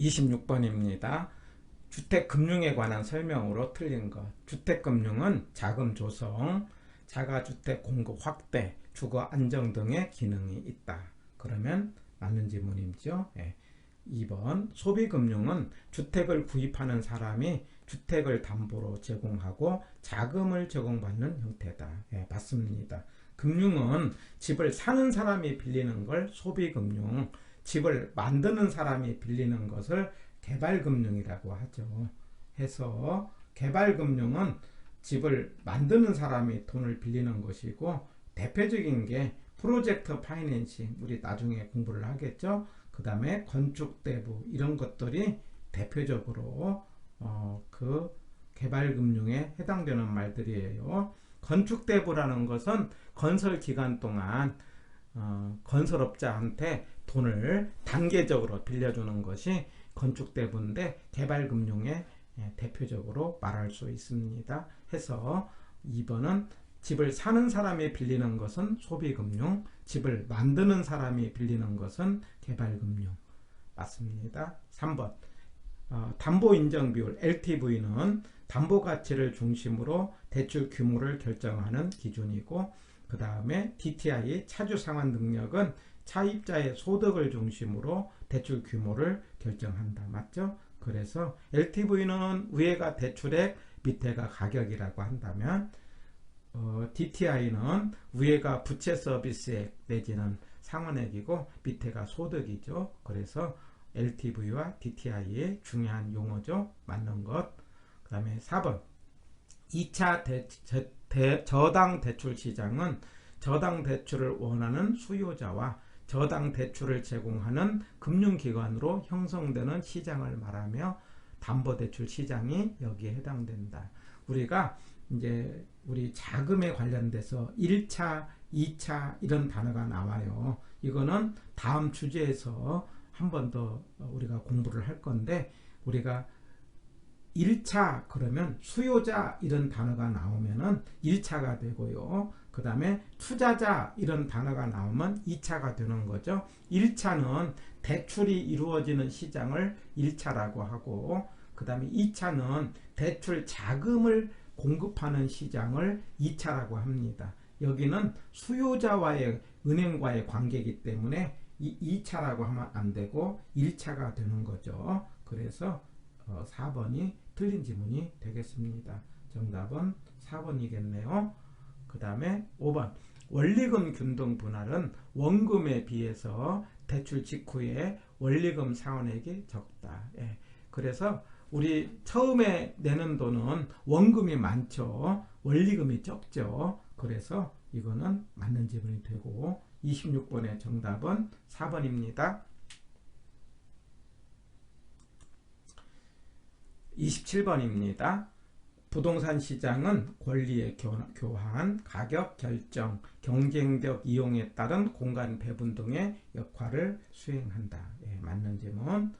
26번입니다. 주택금융에 관한 설명으로 틀린 것. 주택금융은 자금 조성, 자가주택 공급 확대, 주거 안정 등의 기능이 있다. 그러면 맞는 질문이죠. 2번 소비금융은 주택을 구입하는 사람이 주택을 담보로 제공하고 자금을 제공받는 형태다. 맞습니다. 금융은 집을 사는 사람이 빌리는 걸 소비금융, 집을 만드는 사람이 빌리는 것을 개발금융이라고 하죠. 해서 개발금융은 집을 만드는 사람이 돈을 빌리는 것이고, 대표적인 게 프로젝트 파이낸싱, 우리 나중에 공부를 하겠죠. 그 다음에 건축대부, 이런 것들이 대표적으로 그 개발금융에 해당되는 말들이에요. 건축대부라는 것은 건설 기간 동안 건설업자한테 돈을 단계적으로 빌려주는 것이 건축대부인데, 개발금융의 대표적으로 말할 수 있습니다. 해서 2번은 집을 사는 사람이 빌리는 것은 소비금융, 집을 만드는 사람이 빌리는 것은 개발금융. 맞습니다. 3번 담보인정비율 LTV는 담보가치를 중심으로 대출 규모를 결정하는 기준이고, 그 다음에 DTI 차주상환 능력은 차입자의 소득을 중심으로 대출 규모를 결정한다. 맞죠? 그래서 LTV는 위에가 대출액, 밑에가 가격이라고 한다면, DTI는 위에가 부채 서비스액 내지는 상환액이고 밑에가 소득이죠. 그래서 LTV와 DTI의 중요한 용어죠. 맞는 것. 그 다음에 4번 2차 저당 대출 시장은 저당 대출을 원하는 수요자와 저당 대출을 제공하는 금융기관으로 형성되는 시장을 말하며 담보대출 시장이 여기에 해당된다. 우리가 이제 우리 자금에 관련돼서 1차, 2차 이런 단어가 나와요. 이거는 다음 주제에서 한 번 더 우리가 공부를 할 건데, 우리가 1차 그러면 수요자 이런 단어가 나오면은 1차가 되고요. 그 다음에 투자자 이런 단어가 나오면 2차가 되는 거죠. 1차는 대출이 이루어지는 시장을 1차라고 하고, 그 다음에 2차는 대출 자금을 공급하는 시장을 2차라고 합니다. 여기는 수요자와의 은행과의 관계이기 때문에 2차라고 하면 안 되고 1차가 되는 거죠. 그래서 4번이 틀린 지문이 되겠습니다. 정답은 4번이겠네요. 그 다음에 5번 원리금 균등 분할은 원금에 비해서 대출 직후에 원리금 상환액이 적다. 그래서 우리 처음에 내는 돈은 원금이 많죠. 원리금이 적죠. 그래서 이거는 맞는 지문이 되고, 26번의 정답은 4번입니다. 27번입니다. 부동산 시장은 권리의 교환, 가격 결정, 경쟁력 이용에 따른 공간 배분 등의 역할을 수행한다. 맞는 질문.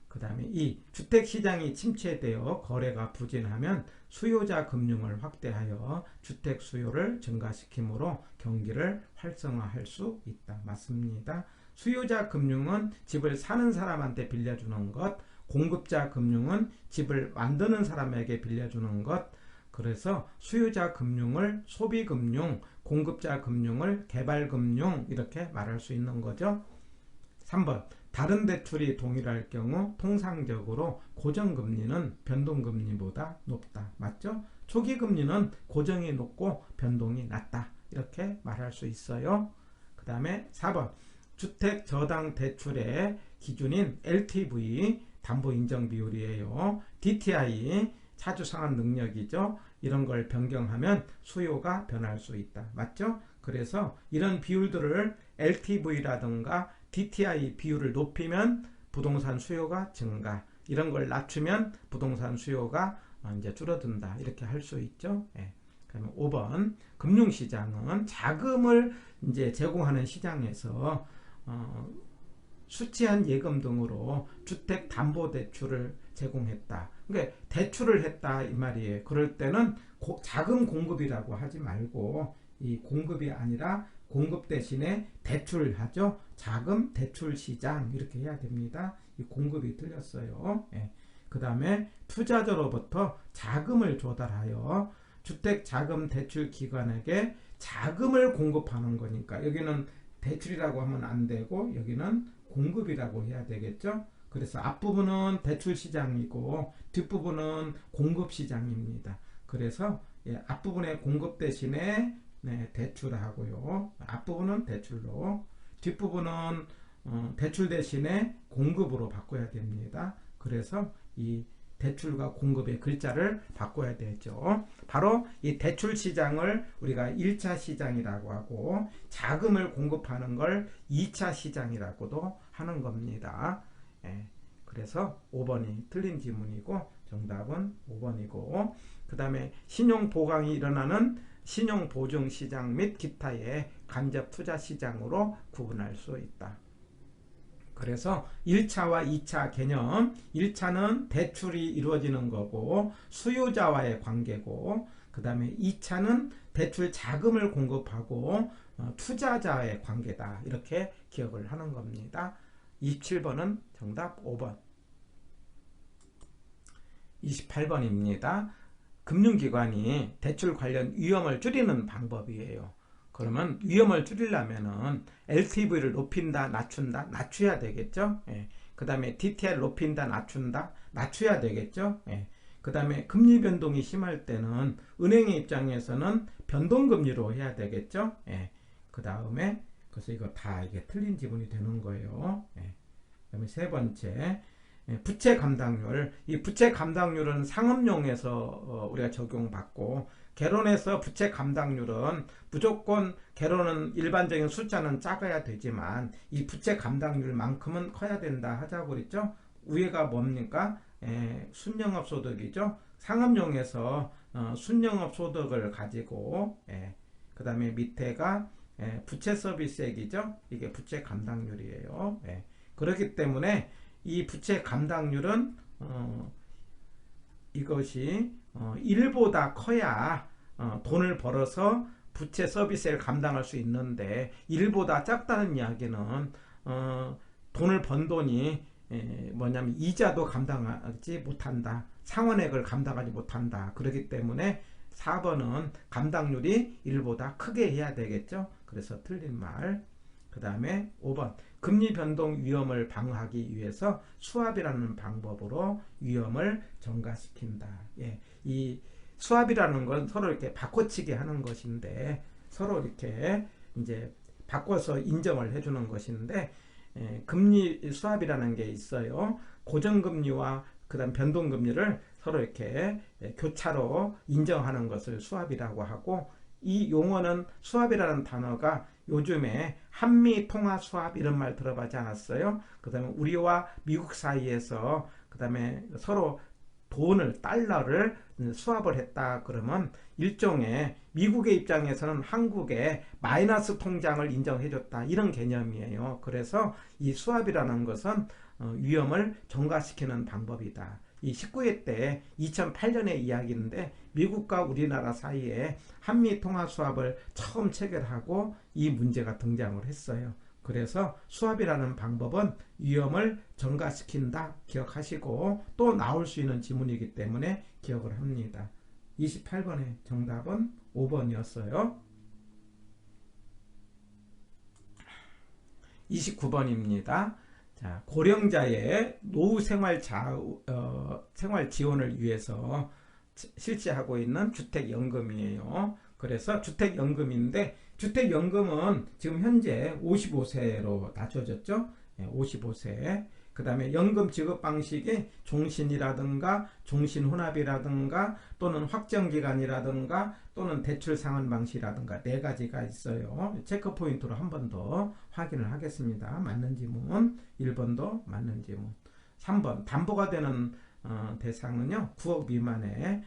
그 다음에 2. 주택시장이 침체되어 거래가 부진하면 수요자 금융을 확대하여 주택 수요를 증가시키므로 경기를 활성화할 수 있다. 맞습니다. 수요자 금융은 집을 사는 사람한테 빌려주는 것, 공급자 금융은 집을 만드는 사람에게 빌려주는 것. 그래서 수요자 금융을 소비금융, 공급자 금융을 개발금융 이렇게 말할 수 있는 거죠. 3번 다른 대출이 동일할 경우 통상적으로 고정금리는 변동금리보다 높다. 맞죠? 초기금리는 고정이 높고 변동이 낮다. 이렇게 말할 수 있어요. 그 다음에 4번 주택 저당 대출의 기준인 LTV 담보인정비율이에요. DTI 차주상환 능력이죠. 이런 걸 변경하면 수요가 변할 수 있다. 맞죠? 그래서 이런 비율들을 LTV라든가 DTI 비율을 높이면 부동산 수요가 증가, 이런 걸 낮추면 부동산 수요가 이제 줄어든다. 이렇게 할 수 있죠. 그러면 5번 금융시장은 자금을 이제 제공하는 시장에서 수취한 예금 등으로 주택담보대출을 제공했다. 그러니까 대출을 했다 이 말이에요. 그럴 때는 자금 공급이라고 하지 말고, 이 공급이 아니라 공급 대신에 대출을 하죠. 자금 대출 시장 이렇게 해야 됩니다. 이 공급이 틀렸어요. 예. 그 다음에 투자자로부터 자금을 조달하여 주택자금대출기관에게 자금을 공급하는 거니까 여기는 대출이라고 하면 안 되고 여기는 공급이라고 해야 되겠죠. 그래서 앞부분은 대출시장이고 뒷부분은 공급시장입니다. 그래서 앞부분에 공급 대신에 대출하고요. 앞부분은 대출로, 뒷부분은 대출 대신에 공급으로 바꿔야 됩니다. 그래서 이 대출과 공급의 글자를 바꿔야 되죠. 바로 이 대출 시장을 우리가 1차 시장이라고 하고 자금을 공급하는 걸 2차 시장이라고도 하는 겁니다. 그래서 5번이 틀린 지문이고 정답은 5번이고, 그 다음에 신용보강이 일어나는 신용보증시장 및 기타의 간접투자시장으로 구분할 수 있다. 그래서 1차와 2차 개념, 1차는 대출이 이루어지는 거고 수요자와의 관계고, 그 다음에 2차는 대출 자금을 공급하고 투자자의 관계다. 이렇게 기억을 하는 겁니다. 27번은 정답 5번. 28번입니다. 금융기관이 대출 관련 위험을 줄이는 방법이에요. 그러면 위험을 줄이려면은 LTV를 높인다, 낮춘다, 낮춰야 되겠죠. 그 다음에 DTI를 높인다, 낮춘다, 낮춰야 되겠죠. 그 다음에 금리 변동이 심할 때는 은행의 입장에서는 변동금리로 해야 되겠죠. 그 다음에 그래서 이거 다 이게 틀린 지문이 되는 거예요. 그 다음에 세 번째, 부채 감당률. 이 부채 감당률은 상업용에서 우리가 적용받고, 개론에서 부채 감당률은 무조건 개론은 일반적인 숫자는 작아야 되지만 이 부채 감당률만큼은 커야 된다 하자고 그랬죠. 위에가 뭡니까? 순영업 소득이죠. 상업용에서 순영업 소득을 가지고, 그 다음에 밑에가 부채 서비스액이죠. 이게 부채 감당률이에요. 그렇기 때문에 이 부채 감당률은 이것이 1보다 커야 돈을 벌어서 부채 서비스를 감당할 수 있는데, 1보다 작다는 이야기는 돈을 번 돈이 뭐냐면 이자도 감당하지 못한다, 상환액을 감당하지 못한다. 그렇기 때문에 4번은 감당률이 1보다 크게 해야 되겠죠. 그래서 틀린 말. 그 다음에 5번, 금리 변동 위험을 방어하기 위해서 수합이라는 방법으로 위험을 전가시킨다. 이 수합이라는 건 서로 이렇게 바꿔치기 하는 것인데, 서로 이렇게 이제 바꿔서 인정을 해주는 것인데, 금리 수합이라는 게 있어요. 고정금리와 그 다음 변동금리를 서로 이렇게 교차로 인정하는 것을 수합이라고 하고, 이 용어는 수합이라는 단어가 요즘에 한미 통화 수합 이런 말 들어보지 않았어요? 그 다음에 우리와 미국 사이에서 그 다음에 서로 돈을, 달러를 수합을 했다 그러면 일종의 미국의 입장에서는 한국의 마이너스 통장을 인정해줬다, 이런 개념이에요. 그래서 이 수합이라는 것은 위험을 전가시키는 방법이다. 이 19회 때 2008년의 이야기인데, 미국과 우리나라 사이에 한미 통화 수합을 처음 체결하고 이 문제가 등장을 했어요. 그래서 수합이라는 방법은 위험을 전가시킨다 기억하시고, 또 나올 수 있는 지문이기 때문에 기억을 합니다. 28번의 정답은 5번이었어요. 29번입니다. 자, 고령자의 노후 생활 지원을 위해서 실시하고 있는 주택연금이에요. 그래서 주택연금인데, 주택연금은 지금 현재 55세로 낮춰졌죠. 55세. 그 다음에 연금 지급 방식이 종신이라든가 종신혼합이라든가 또는 확정기간이라든가 또는 대출 상환 방식이라든가 4가지가 있어요. 체크 포인트로 한 번 더 확인을 하겠습니다. 맞는 지문 1번도 맞는 지문. 3번 담보가 되는 대상은요 9억 미만의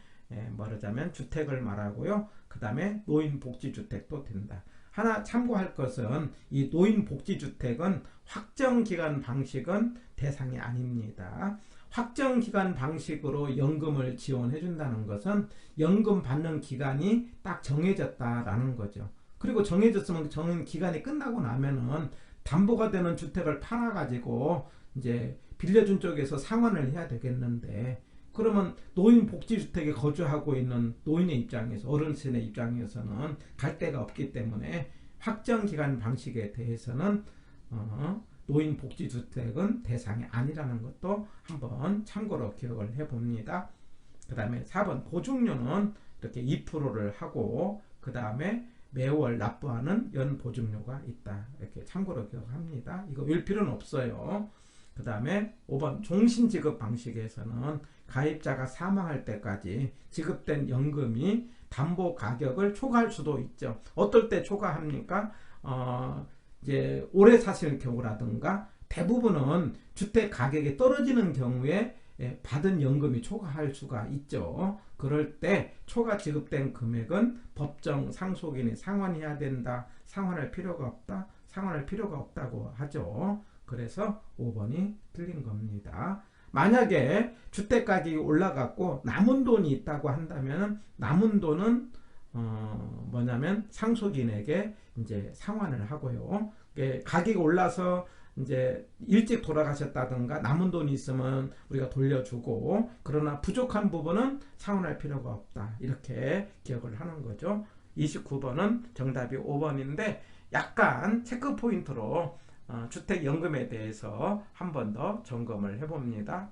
말하자면 주택을 말하고요. 그 다음에 노인복지주택도 된다. 하나 참고할 것은 이 노인복지주택은 확정기간 방식은 대상이 아닙니다. 확정기간 방식으로 연금을 지원해 준다는 것은 연금 받는 기간이 딱 정해졌다라는 거죠. 그리고 정해졌으면 정해진 기간이 끝나고 나면은 담보가 되는 주택을 팔아 가지고 이제 빌려준 쪽에서 상환을 해야 되겠는데, 그러면 노인복지주택에 거주하고 있는 노인의 입장에서, 어르신의 입장에서는 갈 데가 없기 때문에 확정기간 방식에 대해서는 노인복지주택은 대상이 아니라는 것도 한번 참고로 기억을 해봅니다. 그 다음에 4번 보증료는 이렇게 2%를 하고, 그 다음에 매월 납부하는 연보증료가 있다. 이렇게 참고로 기억합니다. 이거 외울 필요는 없어요. 그 다음에 5번 종신지급 방식에서는 가입자가 사망할 때까지 지급된 연금이 담보 가격을 초과할 수도 있죠. 어떨 때 초과합니까? 이제 오래 사실 경우라든가, 대부분은 주택 가격이 떨어지는 경우에 받은 연금이 초과할 수가 있죠. 그럴 때 초과 지급된 금액은 법정 상속인이 상환해야 된다, 상환할 필요가 없다, 상환할 필요가 없다고 하죠. 그래서 5번이 틀린 겁니다. 만약에 주택 가격이 올라갔고 남은 돈이 있다고 한다면, 남은 돈은 뭐냐면 상속인에게 이제 상환을 하고요. 가격이 올라서 이제 일찍 돌아가셨다든가 남은 돈이 있으면 우리가 돌려주고, 그러나 부족한 부분은 상환할 필요가 없다, 이렇게 기억을 하는 거죠. 29번은 정답이 5번인데 약간 체크 포인트로 주택연금에 대해서 한 번 더 점검을 해봅니다.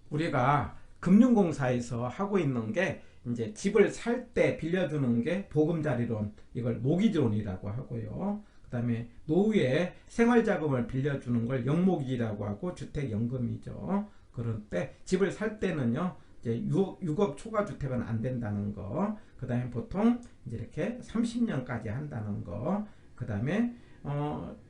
우리가 금융공사에서 하고 있는 게, 이제 집을 살 때 빌려주는 게 보금자리론, 이걸 모기지론이라고 하고요. 그 다음에 노후에 생활자금을 빌려주는 걸 영모기지라고 하고 주택연금이죠. 그럴 때 집을 살 때는요, 이제 6억 초과 주택은 안 된다는 거. 그 다음에 보통 이제 이렇게 30년까지 한다는 거. 그 다음에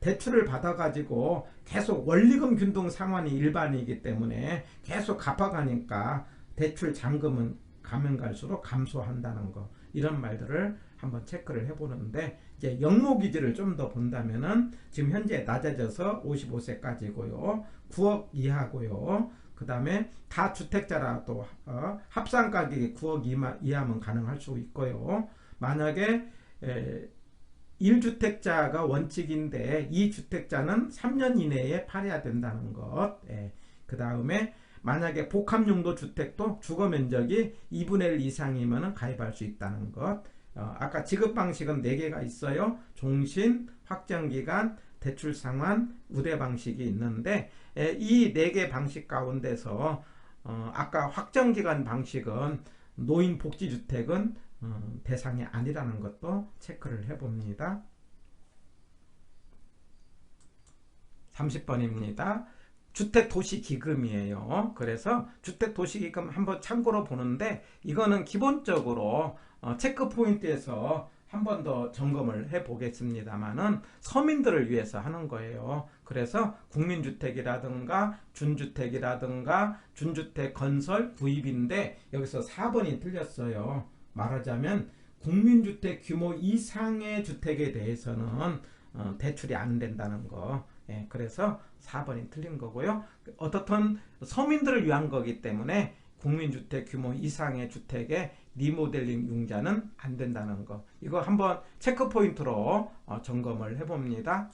대출을 받아가지고 계속 원리금 균등 상환이 일반이기 때문에 계속 갚아가니까 대출 잔금은 가면 갈수록 감소한다는 거. 이런 말들을 한번 체크를 해보는데, 이제 영모기지를 좀 더 본다면은 지금 현재 낮아져서 55세까지고요. 9억 이하고요. 그 다음에 다주택자라도 합산 가격이 9억 이하면 가능할 수 있고요. 만약에 1주택자가 원칙인데 2주택자는 3년 이내에 팔아야 된다는 것. 그 다음에 만약에 복합용도 주택도 주거 면적이 2분의 1 이상이면 가입할 수 있다는 것. 아까 지급 방식은 4개가 있어요. 종신, 확정기간, 대출상환, 우대 방식이 있는데, 이 4개 방식 가운데서 아까 확정기간 방식은 노인복지주택은 대상이 아니라는 것도 체크를 해봅니다. 30번입니다. 주택도시기금이에요. 그래서 주택도시기금 한번 참고로 보는데, 이거는 기본적으로 체크 포인트에서 한 번 더 점검을 해 보겠습니다만은 서민들을 위해서 하는 거예요. 그래서 국민주택이라든가 준주택이라든가 준주택 건설 구입인데, 여기서 4번이 틀렸어요. 말하자면 국민주택 규모 이상의 주택에 대해서는 대출이 안 된다는 거. 그래서 4번이 틀린 거고요. 어떻든 서민들을 위한 거기 때문에 국민주택 규모 이상의 주택에 리모델링 융자는 안 된다는 거. 이거 한번 체크 포인트로 점검을 해봅니다.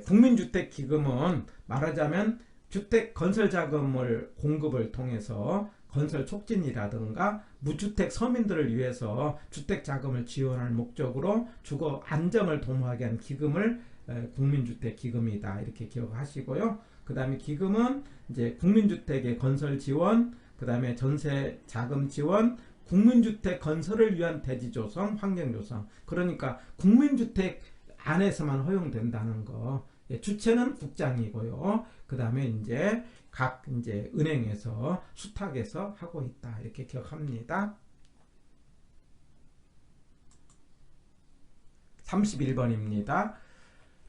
국민주택 기금은 말하자면 주택 건설 자금을 공급을 통해서 건설 촉진이라든가 무주택 서민들을 위해서 주택 자금을 지원할 목적으로 주거 안정을 도모하게 한 기금을 국민주택 기금이다, 이렇게 기억하시고요. 그 다음에 기금은 이제 국민주택의 건설 지원, 그 다음에 전세 자금 지원, 국민주택 건설을 위한 대지 조성, 환경 조성. 그러니까 국민주택 안에서만 허용된다는 거. 주체는 국장이고요. 그 다음에 이제 각 이제 은행에서 수탁해서 하고 있다, 이렇게 기억합니다. 31번입니다.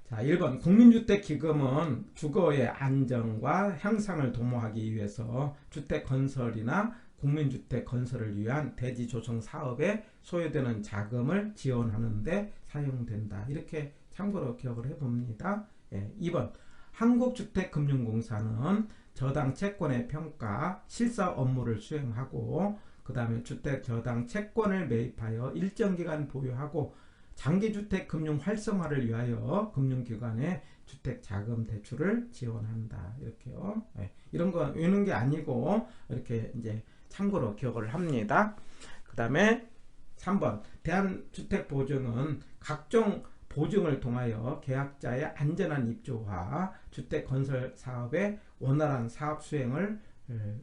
자, 1번 국민주택기금은 주거의 안정과 향상을 도모하기 위해서 주택 건설이나 국민주택 건설을 위한 대지 조성 사업에 소요되는 자금을 지원하는 데 사용된다, 이렇게 참고로 기억을 해봅니다. 2번 한국주택금융공사는 저당 채권의 평가, 실사 업무를 수행하고, 그 다음에 주택 저당 채권을 매입하여 일정 기간 보유하고 장기주택 금융 활성화를 위하여 금융기관에 주택자금 대출을 지원한다. 이렇게요. 예, 이런 거 외우는 게 아니고 이렇게 이제 참고로 기억을 합니다. 그 다음에 3번 대한주택보증은 각종 보증을 통하여 계약자의 안전한 입주와 주택 건설 사업의 원활한 사업 수행을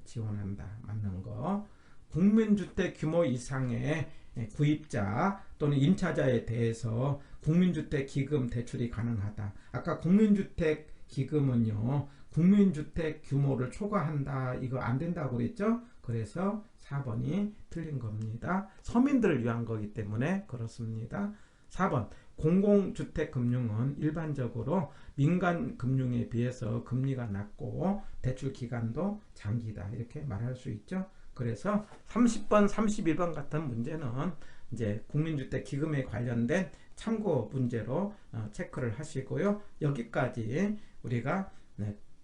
지원한다. 맞는 거. 국민주택 규모 이상의 구입자 또는 임차자에 대해서 국민주택 기금 대출이 가능하다. 아까 국민주택 기금은요, 국민주택 규모를 초과한다. 이거 안 된다고 그랬죠? 그래서 4번이 틀린 겁니다. 서민들을 위한 거기 때문에 그렇습니다. 4번 공공주택금융은 일반적으로 민간금융에 비해서 금리가 낮고 대출 기간도 장기다. 이렇게 말할 수 있죠. 그래서 30번, 31번 같은 문제는 이제 국민주택 기금에 관련된 참고 문제로 체크를 하시고요. 여기까지 우리가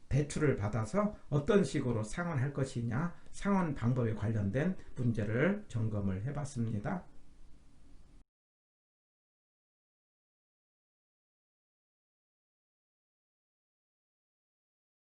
대출을 받아서 어떤 식으로 상환할 것이냐, 상환 방법에 관련된 문제를 점검을 해봤습니다.